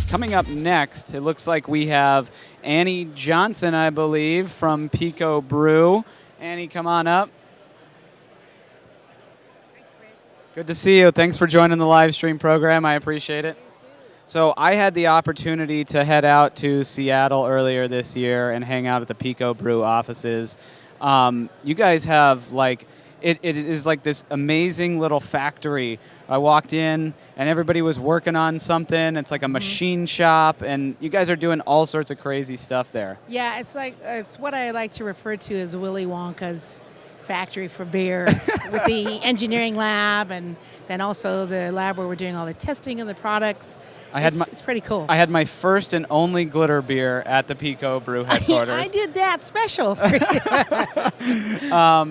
Coming up next, it looks like we have Annie Johnson, I believe, from PicoBrew. Annie, come on up. Good to see you. Thanks for joining the live stream program. I appreciate it. So I had the opportunity to head out to Seattle earlier this year and hang out at the PicoBrew offices. You guys have it is like this amazing little factory. I walked in and everybody was working on something. It's like a machine shop, and you guys are doing all sorts of crazy stuff there. Yeah, it's what I like to refer to as Willy Wonka's factory for beer, with the engineering lab and then also the lab where we're doing all the testing of the products. It's pretty cool. I had my first and only glitter beer at the PicoBrew headquarters. I did that special for you.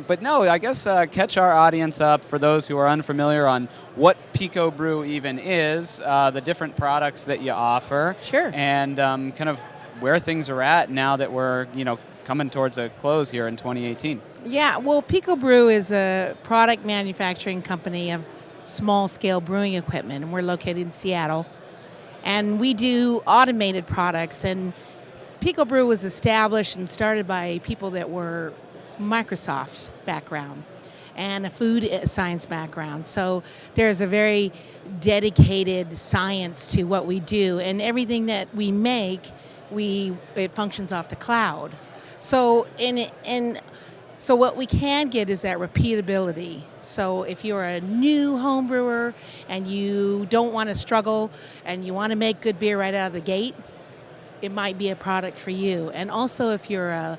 But no, I guess catch our audience up for those who are unfamiliar on what PicoBrew even is, the different products that you offer, sure, and kind of where things are at now that we're coming towards a close here in 2018. Yeah, well, PicoBrew is a product manufacturing company of small-scale brewing equipment, and we're located in Seattle. And we do automated products, and PicoBrew was established and started by people that were Microsoft background and a food science background. So there's a very dedicated science to what we do, and everything that we make, it functions off the cloud. So so what we can get is that repeatability. So if you're a new home brewer and you don't want to struggle and you want to make good beer right out of the gate, it might be a product for you. And also if you're a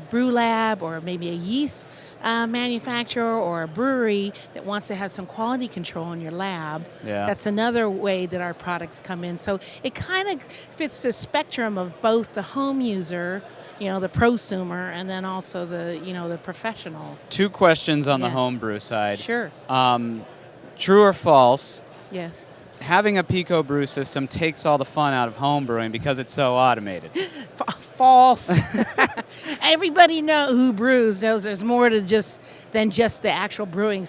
brew lab or maybe a yeast manufacturer or a brewery that wants to have some quality control in your lab, that's another way that our products come in. So it kind of fits the spectrum of both the home user, the prosumer, and then also the professional. Two questions on the homebrew side. Sure. True or false? Yes. Having a PicoBrew system takes all the fun out of home brewing because it's so automated. False. Everybody who brews knows there's more than just the actual brewing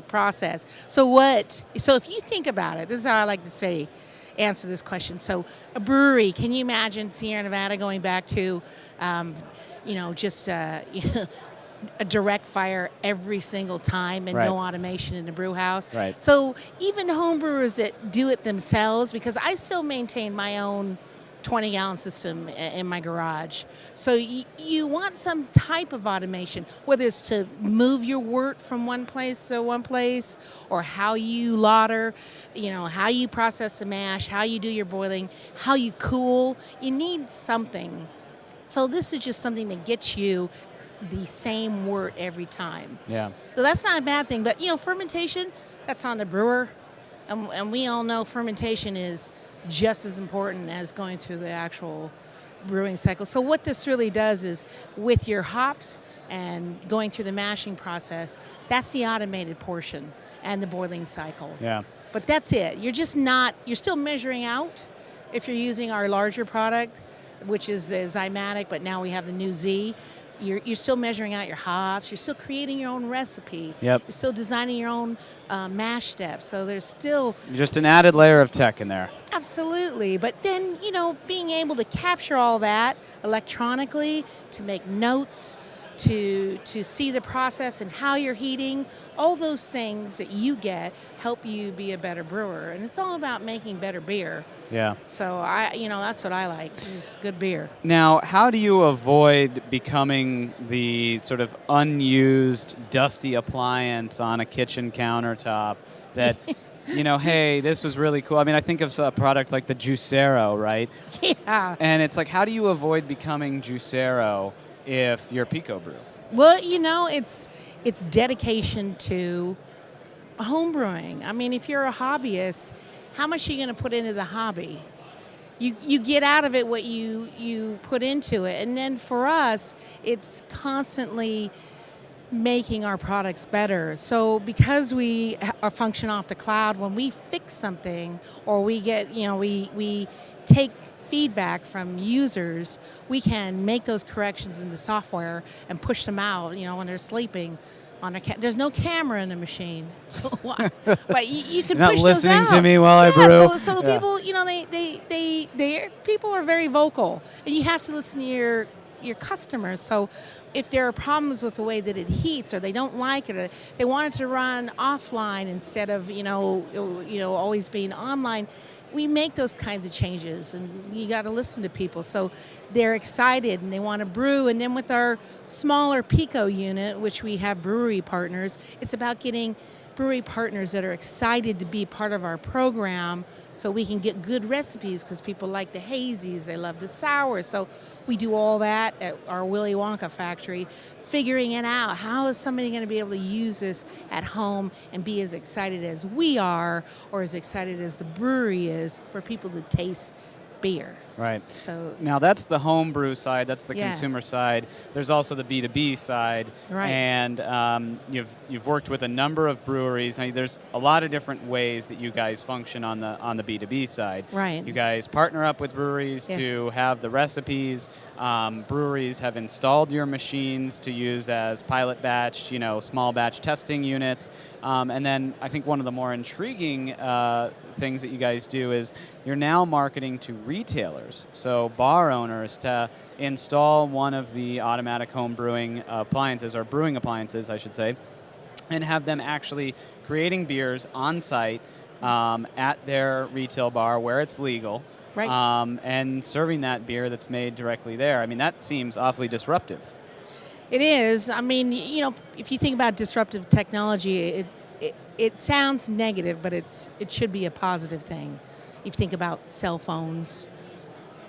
process. So if you think about it, this is how I like to answer this question. So a brewery, can you imagine Sierra Nevada going back to just a direct fire every single time and no automation in the brew house? Right. So even home brewers that do it themselves, because I still maintain my own 20-gallon system in my garage. So you want some type of automation, whether it's to move your wort from one place to one place, or how you lauter, how you process the mash, how you do your boiling, how you cool. You need something. So this is just something that gets you the same wort every time. Yeah. So that's not a bad thing. But, fermentation, that's on the brewer. And we all know fermentation is just as important as going through the actual brewing cycle. So what this really does is, with your hops and going through the mashing process, that's the automated portion and the boiling cycle. Yeah. But that's it. You're still measuring out if you're using our larger product, which is the Zymatic, but now we have the new Z. You're still measuring out your hops. You're still creating your own recipe. Yep. You're still designing your own mash steps. So there's still just an added layer of tech in there. Absolutely. But then, being able to capture all that electronically, to make notes, to see the process and how you're heating, all those things that you get help you be a better brewer. And it's all about making better beer. Yeah. So that's what I like, is good beer. Now, how do you avoid becoming the sort of unused, dusty appliance on a kitchen countertop that, hey, this was really cool. I mean, I think of a product like the Juicero, right? Yeah. And it's like, how do you avoid becoming Juicero if you're PicoBrew? Well, it's dedication to home brewing. I mean, if you're a hobbyist, how much are you going to put into the hobby? You get out of it what you put into it. And then for us, it's constantly making our products better. So because we are function off the cloud, when we fix something or we get, we take feedback from users, we can make those corrections in the software and push them out, when they're sleeping. There's no camera in the machine, but you can You're push not those out. listening to me while I brew. So the people, people are very vocal, and you have to listen to your customers. So if there are problems with the way that it heats, or they don't like it, or they want it to run offline instead of always being online, we make those kinds of changes, and you got to listen to people. So they're excited and they want to brew. And then with our smaller Pico unit, which we have brewery partners, it's about getting brewery partners that are excited to be part of our program, so we can get good recipes, because people like the hazies, they love the sours. So we do all that at our Willy Wonka factory, figuring it out. How is somebody going to be able to use this at home and be as excited as we are, or as excited as the brewery is, for people to taste beer? Right. So now that's the home brew side. That's the Yeah. consumer side. There's also the B2B side. Right. And you've worked with a number of breweries. I mean, there's a lot of different ways that you guys function on the B2B side. Right. You guys partner up with breweries Yes. to have the recipes. Breweries have installed your machines to use as pilot batch, small batch testing units. And then I think one of the more intriguing things that you guys do is you're now marketing to retailers. So bar owners to install one of the automatic home brewing appliances, or brewing appliances, I should say, and have them actually creating beers on site at their retail bar where it's legal, Right. And serving that beer that's made directly there. I mean, that seems awfully disruptive. It is. I mean, if you think about disruptive technology, it sounds negative, but it should be a positive thing. If you think about cell phones,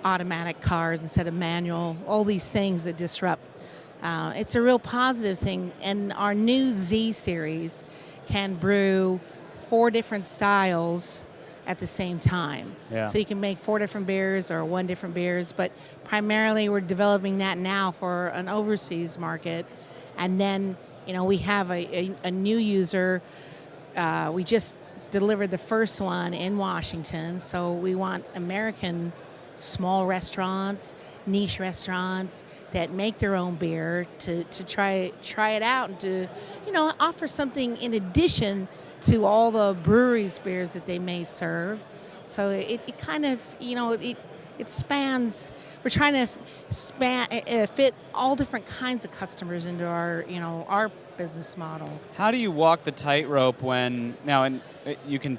automatic cars instead of manual, all these things that disrupt. It's a real positive thing. And our new Z series can brew 4 different styles at the same time. Yeah. So you can make 4 different beers or 1 different beers, but primarily we're developing that now for an overseas market. And then, we have a new user. We just delivered the first one in Washington, so we want American small restaurants, niche restaurants that make their own beer to try it out, and to offer something in addition to all the breweries' beers that they may serve. So it kind of it spans. We're trying to fit all different kinds of customers into our business model. How do you walk the tightrope when now? And you can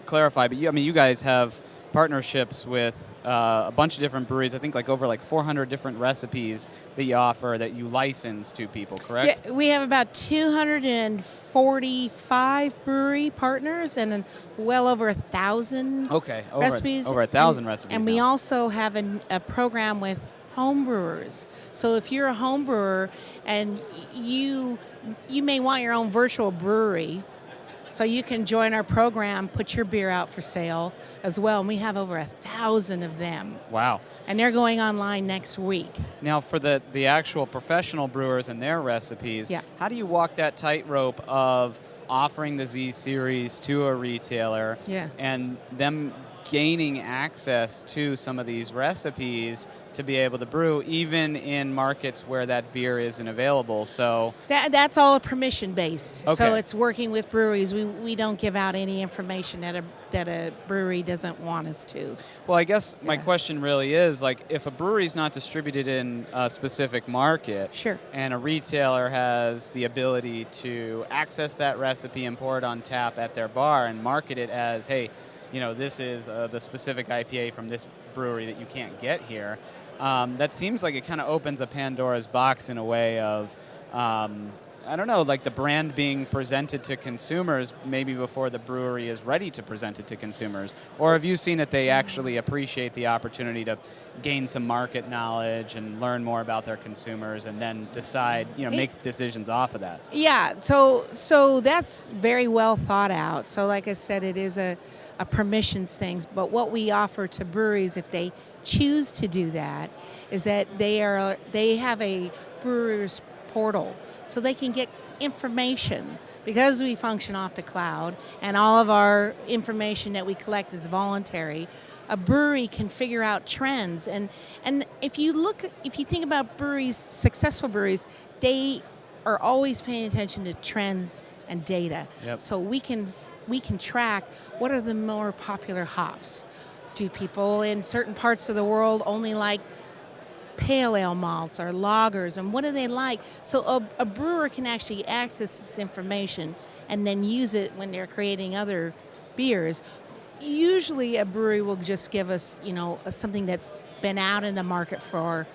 clarify, but you guys have partnerships with a bunch of different breweries. I think over 400 different recipes that you offer, that you license to people, correct? Yeah, we have about 245 brewery partners, and then well over 1,000 recipes. Over 1,000 recipes. And we now. also have a program with home brewers. So if you're a home brewer and you may want your own virtual brewery, so you can join our program, put your beer out for sale as well. And we have over 1,000 of them. Wow. And they're going online next week. Now, for the actual professional brewers and their recipes, Yeah. how do you walk that tightrope of offering the Z series to a retailer Yeah. and them gaining access to some of these recipes to be able to brew, even in markets where that beer isn't available? So that's all permission based. Okay. So it's working with breweries. We don't give out any information that a brewery doesn't want us to. Well, I guess my Yeah. question really is, if a brewery's not distributed in a specific market, Sure. and a retailer has the ability to access that recipe and pour it on tap at their bar and market it as, hey, this is the specific IPA from this brewery that you can't get here, that seems like it kind of opens a Pandora's box in a way of, the brand being presented to consumers maybe before the brewery is ready to present it to consumers. Or have you seen that they actually appreciate the opportunity to gain some market knowledge and learn more about their consumers and then decide, make decisions off of that? Yeah, so that's very well thought out. So like I said, it is a permissions things, but what we offer to breweries, if they choose to do that, is that they have a brewer's portal, so they can get information, because we function off the cloud and all of our information that we collect is voluntary. a brewery can figure out trends. And if you think about breweries, successful breweries, they are always paying attention to trends and data. Yep. So we can track what are the more popular hops. Do people in certain parts of the world only like pale ale malts or lagers, and what do they like? So a brewer can actually access this information and then use it when they're creating other beers. Usually a brewery will just give us, something that's been out in the market for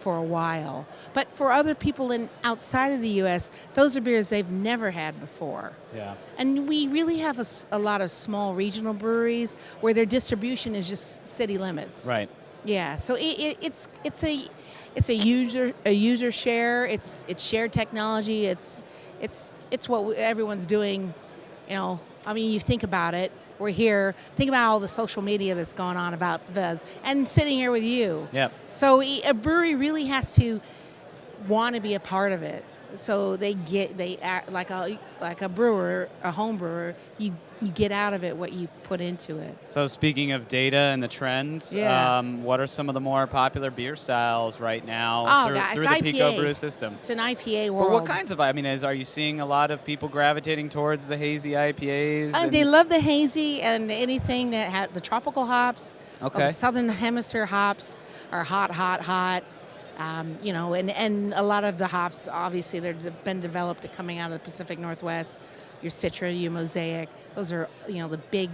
a while. But for other people outside of the U.S., those are beers they've never had before. Yeah. And we really have a lot of small regional breweries where their distribution is just city limits. Right. Yeah. So it's a user share. It's shared technology. It's what everyone's doing. You think about it. We're here. Think about all the social media that's going on about the buzz, and sitting here with you. Yep. So a brewery really has to want to be a part of it. So they act like a brewer, a home brewer. You get out of it what you put into it. So speaking of data and the trends, what are some of the more popular beer styles right now through the PicoBrew system? It's an IPA world. But what kinds of, are you seeing a lot of people gravitating towards the hazy IPAs? They love the hazy and anything that has the tropical hops. Okay. The Southern Hemisphere hops are hot. And a lot of the hops, obviously, they've been developed coming out of the Pacific Northwest. Your Citra, your Mosaic, those are, the big,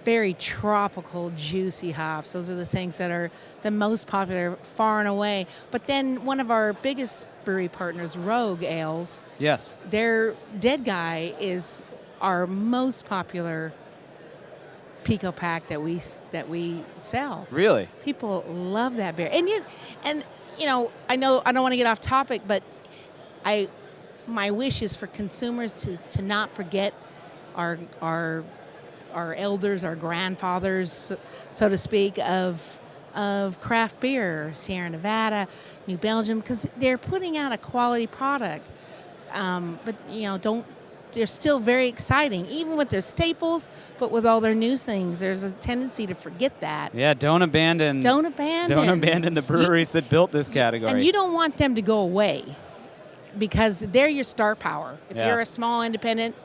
very tropical, juicy hops. Those are the things that are the most popular far and away. But then one of our biggest brewery partners, Rogue Ales, yes, their Dead Guy is our most popular Pico pack that we sell. Really? People love that beer. And I know I don't want to get off topic, but my wish is for consumers to not forget our elders, our grandfathers, so to speak, of craft beer, Sierra Nevada, New Belgium, because they're putting out a quality product. But they're still very exciting, even with their staples, but with all their new things. There's a tendency to forget that. Yeah, don't abandon the breweries that built this category. And you don't want them to go away because they're your star power. If you're a small independent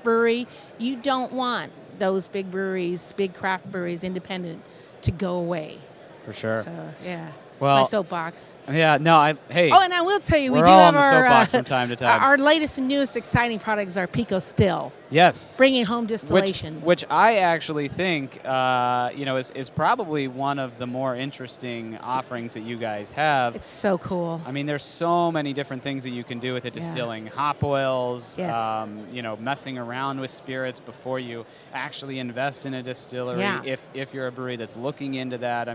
brewery, you don't want those big breweries, big craft breweries, independent, to go away. For sure. So, yeah. Well, it's my soapbox. Yeah, no, hey. Oh, and I will tell you, we do all have on the soapbox from time to time. Our latest and newest exciting product is our Pico Still. Yes. Bringing home distillation. Which I actually think, is probably one of the more interesting offerings that you guys have. It's so cool. There's so many different things that you can do with it, distilling hop oils, yes. Messing around with spirits before you actually invest in a distillery. Yeah. If you're a brewery that's looking into that,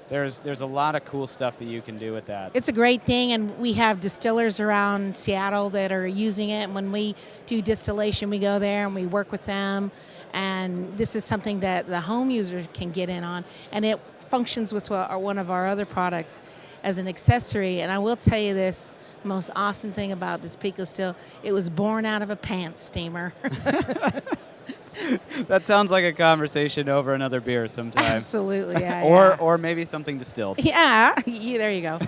There's a lot of cool stuff that you can do with that. It's a great thing, and we have distillers around Seattle that are using it. And when we do distillation, we go there and we work with them. And this is something that the home user can get in on. And it functions with one of our other products as an accessory. And I will tell you this, the most awesome thing about this Pico Still, it was born out of a pants steamer. That sounds like a conversation over another beer sometime. Absolutely, yeah. Or maybe something distilled. Yeah, there you go.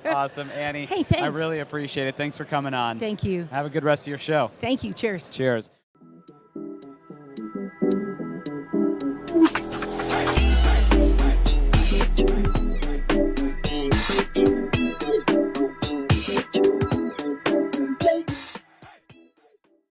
Awesome, Annie. Hey, thanks. I really appreciate it. Thanks for coming on. Thank you. Have a good rest of your show. Thank you. Cheers. Cheers.